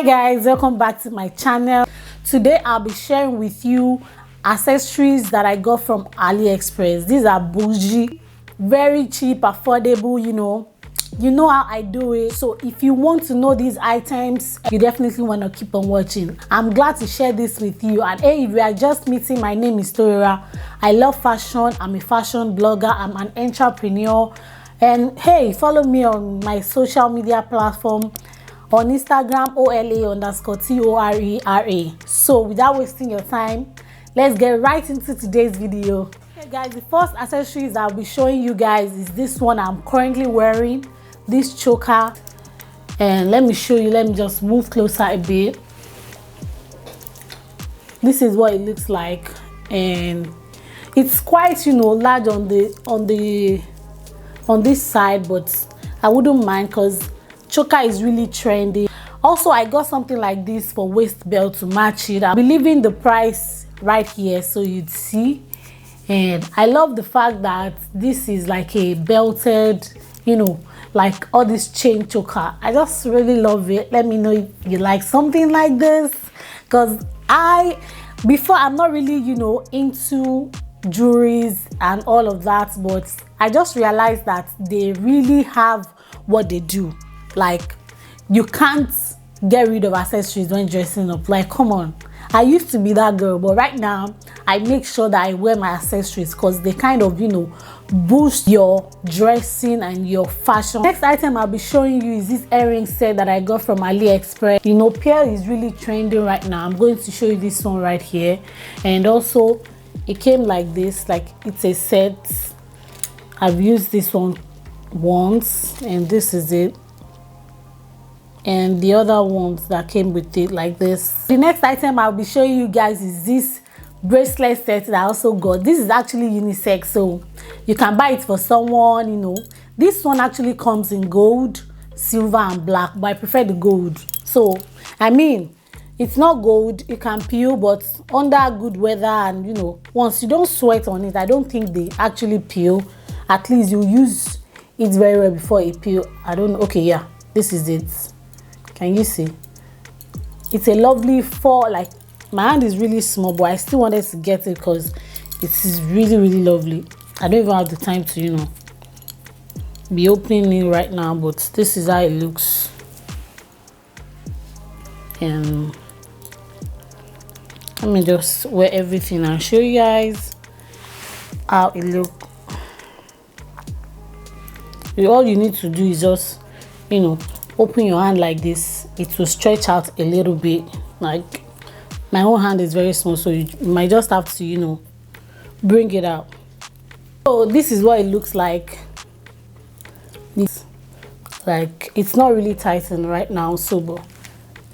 Hi guys, welcome back to my channel. Today I'll be sharing with you accessories that I got from Aliexpress. These are bougie, very cheap, affordable, you know how I do it. So if you want to know these items, you definitely want to keep on watching. I'm glad to share this with you. And hey, if you are just meeting, my name is Tora. I love fashion. I'm a fashion blogger. I'm an entrepreneur. And hey, follow me on my social media platform on Instagram, OLA_TORERA. So without wasting your time, let's get right into today's video. Okay guys, the first accessories I'll be showing you guys is this one I'm currently wearing, this choker. And let me show you, let me just move closer a bit. This is what it looks like, and it's quite, large on this side, but I wouldn't mind because choker is really trendy. Also, I got something like this for waist belt to match it. I'll be leaving the price right here so you'd see. And I love the fact that this is like a belted, like all this chain choker. I just really love it. Let me know if you like something like this, because before I'm not really into jewelries and all of that, but I just realized that they really have what they do. Like, you can't get rid of accessories when dressing up. Like, come on. I used to be that girl, but right now I make sure that I wear my accessories because they kind of boost your dressing and your fashion. Next item I'll be showing you is this earring set that I got from AliExpress. Pearl is really trending right now. I'm going to show you this one right here. And also it came like this, like it's a set. I've used this one once, and this is it, and the other ones that came with it like this. The next item I'll be showing you guys is this bracelet set that I also got. This is actually unisex, so you can buy it for someone. This one actually comes in gold, silver and black, but I prefer the gold. So it's not gold, it can peel, but under good weather and once you don't sweat on it, I don't think they actually peel. At least you use it very well before it peel. I don't know. Okay, yeah, this is it. Can you see? It's a lovely like my hand is really small, but I still wanted to get it because it is really, really lovely. I don't even have the time to be opening it right now, but this is how it looks. And let me just wear everything and show you guys how it looks. All you need to do is just open your hand like this. It will stretch out a little bit. Like, my own hand is very small, so you might just have to bring it out. So this is what it looks like. It's not really tightened right now, but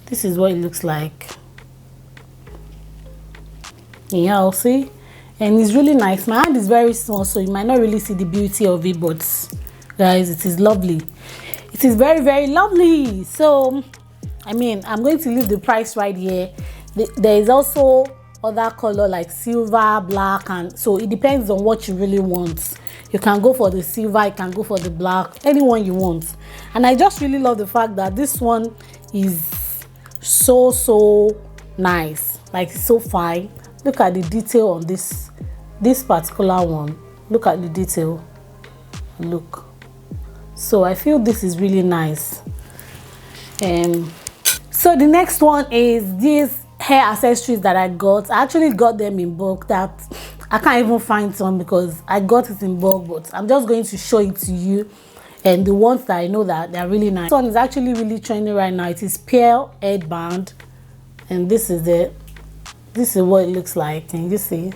this is what it looks like. Yeah, I'll see. And it's really nice. My hand is very small, so you might not really see the beauty of it, but guys, it is lovely. It is very, very lovely. So I'm going to leave the price right here. There is also other color like silver, black, and so it depends on what you really want. You can go for the silver, you can go for the black, anyone you want. And I just really love the fact that this one is so nice. Like, it's so fine. Look at the detail on this particular one. Look at the detail. Look. So I feel this is really nice. So the next one is these hair accessories that I got. I actually got them in bulk. That I can't even find some because I got it in bulk, but I'm just going to show it to you. And the ones that I know that they're really nice. This one is actually really trending right now. It is pearl headband, and this is it. This is what it looks like. Can you see?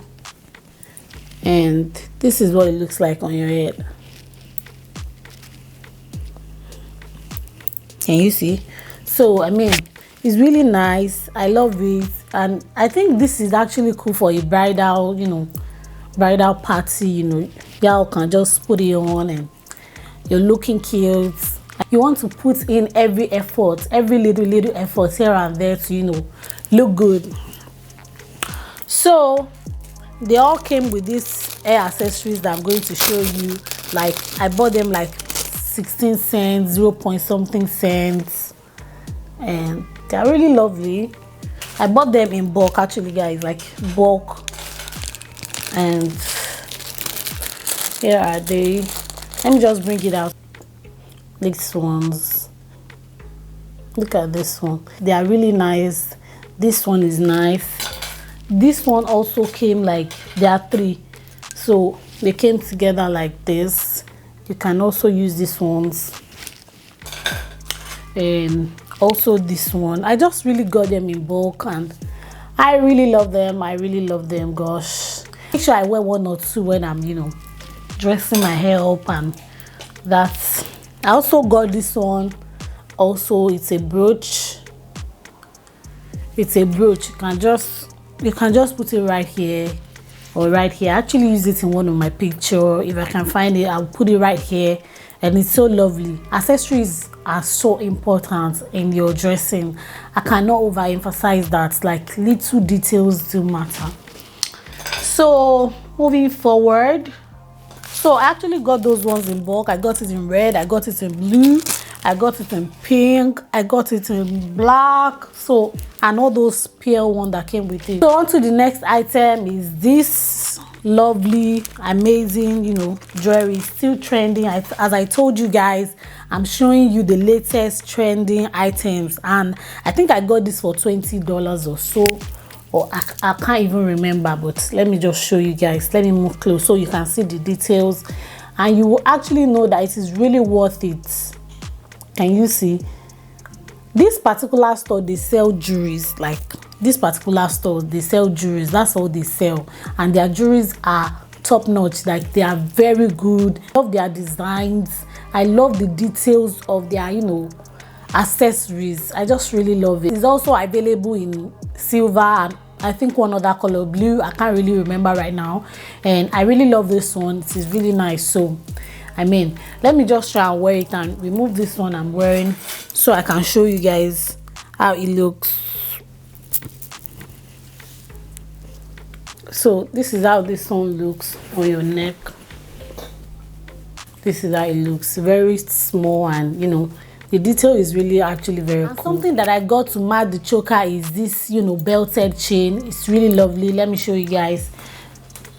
And this is what it looks like on your head. Can you see? So it's really nice. I love it, and I think this is actually cool for a bridal bridal party. Y'all can just put it on and you're looking cute. You want to put in every effort, every little effort here and there to look good. So they all came with these hair accessories that I'm going to show you. Like, I bought them like 16 cents, 0 point something cents, and They are really lovely. I bought them in bulk actually, guys, like bulk. And here are they. Let me just bring it out. These ones, look at this one. They are really nice. This one is nice. This one also came like, there are 3, so they came together like this. You can also use these ones, and also this one. I just really got them in bulk and I really love them. I really love them. Gosh, make sure I wear 1 or 2 when I'm, you know, dressing my hair up. And that's, I also got this one. Also, it's a brooch. It's a brooch. You can just put it right here or right here. I actually use it in one of my pictures. If I can find it, I'll put it right here. And it's so lovely. Accessories are so important in your dressing. I cannot overemphasize that. Like, little details do matter. So moving forward, so I actually got those ones in bulk. I got it in red, I got it in blue, I got it in pink, I got it in black. So, and all those pale ones that came with it. So on to the next item is this lovely, amazing, you know, jewelry. Still trending. As I told you guys, I'm showing you the latest trending items, and I think I got this for $20 or so, or I can't even remember. But let me just show you guys. Let me move close so you can see the details, and you will actually know that it is really worth it. Can you see? This particular store, they sell jewelries. Like, this particular store, they sell jewelries. That's all they sell, and their jewelries are top notch. Like, they are very good. I love their designs. I love the details of their, you know, accessories. I just really love it. It's also available in silver and I think one other color, blue. I can't really remember right now, and I really love this one. It is really nice. So I mean, let me just try and wear it and remove this one I'm wearing so I can show you guys how it looks. So this is how this one looks on your neck. This is how it looks. Very small, and you know, the detail is really actually very cool. Something that I got to match the choker is this, you know, belted chain. It's really lovely. Let me show you guys.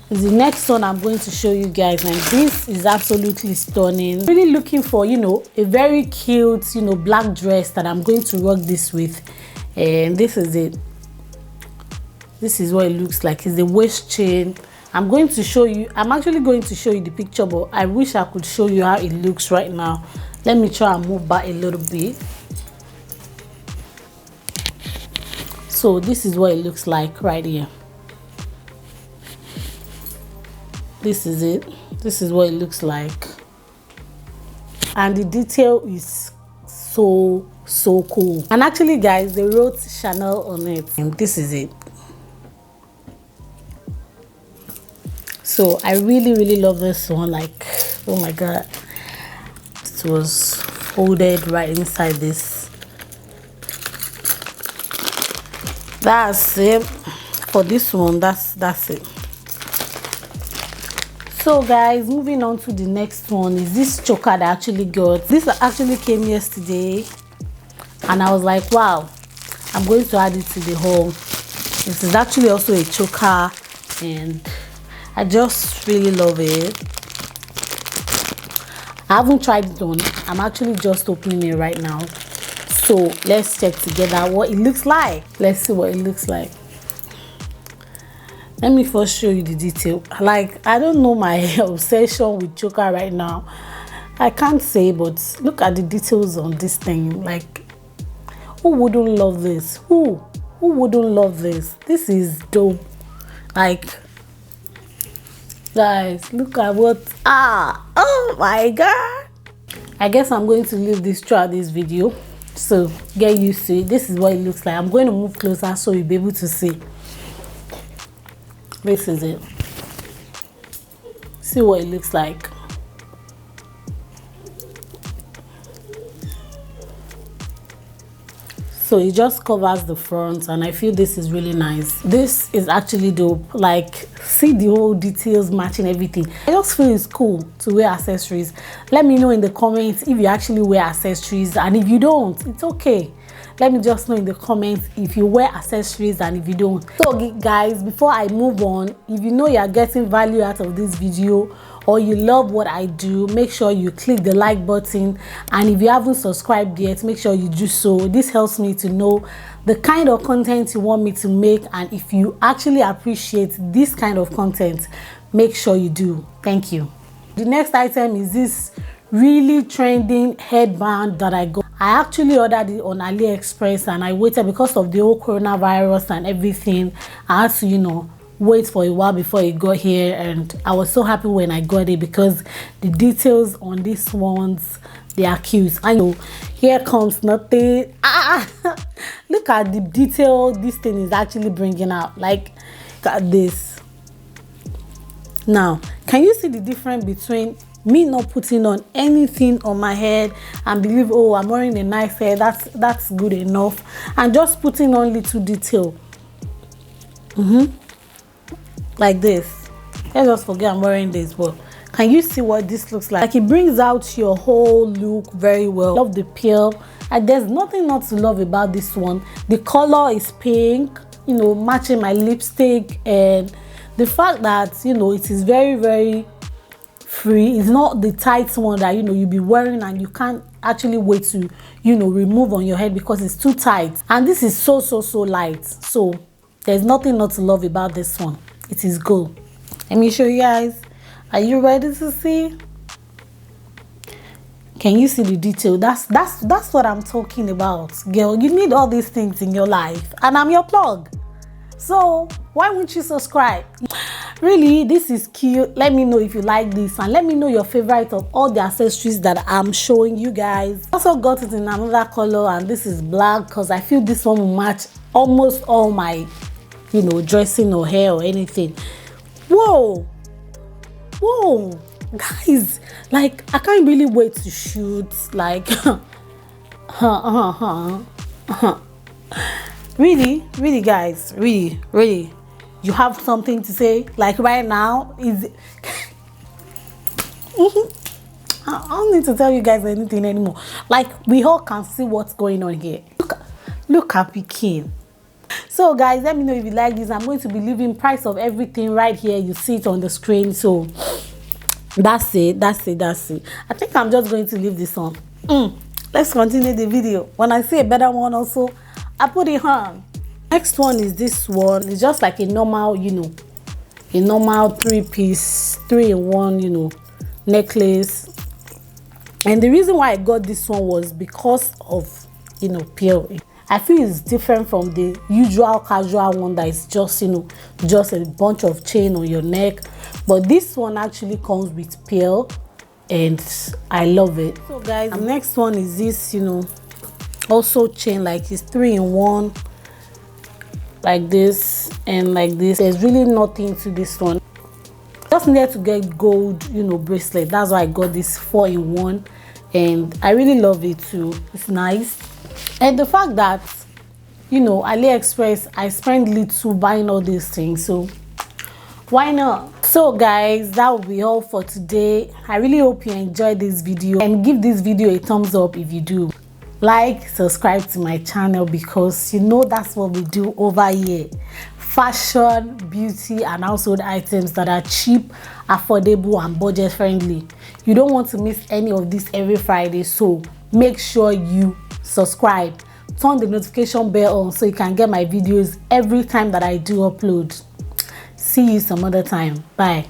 The next one I'm going to show you guys, and this is absolutely stunning. Really looking for, you know, a very cute, you know, black dress that I'm going to rock this with, and this is it. This is what it looks like. It's the waist chain. I'm going to show you, I'm actually going to show you the picture, but I wish I could show you how it looks right now. Let me try and move back a little bit. So this is what it looks like right here. This is it. This is what it looks like. And the detail is so cool. And actually, guys, they wrote Chanel on it. And this is it. So I really love this one. Like, oh my god, it was folded right inside this. That's it for this one. That's it. So guys, moving on to the next one is this choker that I actually got. This actually came yesterday, and I was like, wow, I'm going to add it to the haul. This is actually also a choker, and I just really love it. I haven't tried it on. I'm actually just opening it right now. So let's check together what it looks like. Let's see what it looks like. Let me first show you the detail. Like, I don't know my obsession with choker right now. I can't say, but look at the details on this thing. Like, who wouldn't love this? Who wouldn't love this? This is dope. Like, guys, look at what, oh my god. I guess I'm going to leave this throughout this video, so get used to it. This is what it looks like. I'm going to move closer so you'll be able to see. This is it. See what it looks like. So it just covers the front, and I feel this is really nice. This is actually dope. Like, see the whole details matching everything. I just feel it's cool to wear accessories. Let me know in the comments if you actually wear accessories, and if you don't, it's okay. Let me just know in the comments if you wear accessories and if you don't. So guys, before I move on, if you know you are getting value out of this video or you love what I do, make sure you click the like button, and if you haven't subscribed yet, make sure you do so. This helps me to know the kind of content you want me to make, and if you actually appreciate this kind of content, make sure you do. Thank you. The next item is this really trending headband that I got. I actually ordered it on Aliexpress, and I waited because of the whole coronavirus and everything. I had to, you know, wait for a while before it got here, and I was so happy when I got it because the details on these ones, they are cute. I know, here comes nothing. Look at the detail this thing is actually bringing out. Like, look at this. Now, can you see the difference between me not putting on anything on my head and believe, oh, I'm wearing a nice hair, that's good enough, and just putting on little detail like this? Let's just forget I'm wearing this, but can you see what this looks like? Like, it brings out your whole look very well. Love the peel, and there's nothing not to love about this one. The color is pink, you know, matching my lipstick, and the fact that, you know, it is very, very free. It's not the tight one that, you know, you'll be wearing and you can't actually wait to, you know, remove on your head because it's too tight. And this is so light. So there's nothing not to love about this one. It is good. Let me show you guys. Are you ready to see? Can you see the detail? That's what I'm talking about, girl. You need all these things in your life, and I'm your plug. So why won't you subscribe? Really, this is cute. Let me know if you like this, and let me know your favorite of all the accessories that I'm showing you guys. Also got it in another color, and this is black because I feel this one will match almost all my, you know, dressing or hair or anything. Whoa, guys, like, I can't really wait to shoot. Like, really guys, really, you have something to say? Like, right now is I don't need to tell you guys anything anymore. Like, we all can see what's going on here. Look at Pekin. So guys, let me know if you like this. I'm going to be leaving price of everything right here. You see it on the screen. So that's it. I think I'm just going to leave this on. Let's continue the video. When I see a better one also, I put it on. Next one is this one. It's just like a normal, you know, a normal 3-piece, 3-in-1, you know, necklace. And the reason why I got this one was because of, you know, peel. I feel it's different from the usual casual one that is just, you know, just a bunch of chain on your neck. But this one actually comes with peel, and I love it. So guys, the next one is this, you know, also chain, like it's 3-in-1, like this and like this. There's really nothing to this one. Just needed to get gold, you know, bracelet. That's why I got this 4-in-1, and I really love it too. It's nice. And the fact that, you know, Aliexpress, I spend little buying all these things, so why not? So guys, that will be all for today. I really hope you enjoyed this video, and give this video a thumbs up if you do. Like, subscribe to my channel, because you know that's what we do over here. Fashion, beauty, and household items that are cheap, affordable, and budget friendly. You don't want to miss any of this every Friday, so make sure you subscribe, turn the notification bell on so you can get my videos every time that I do upload. See you some other time. Bye.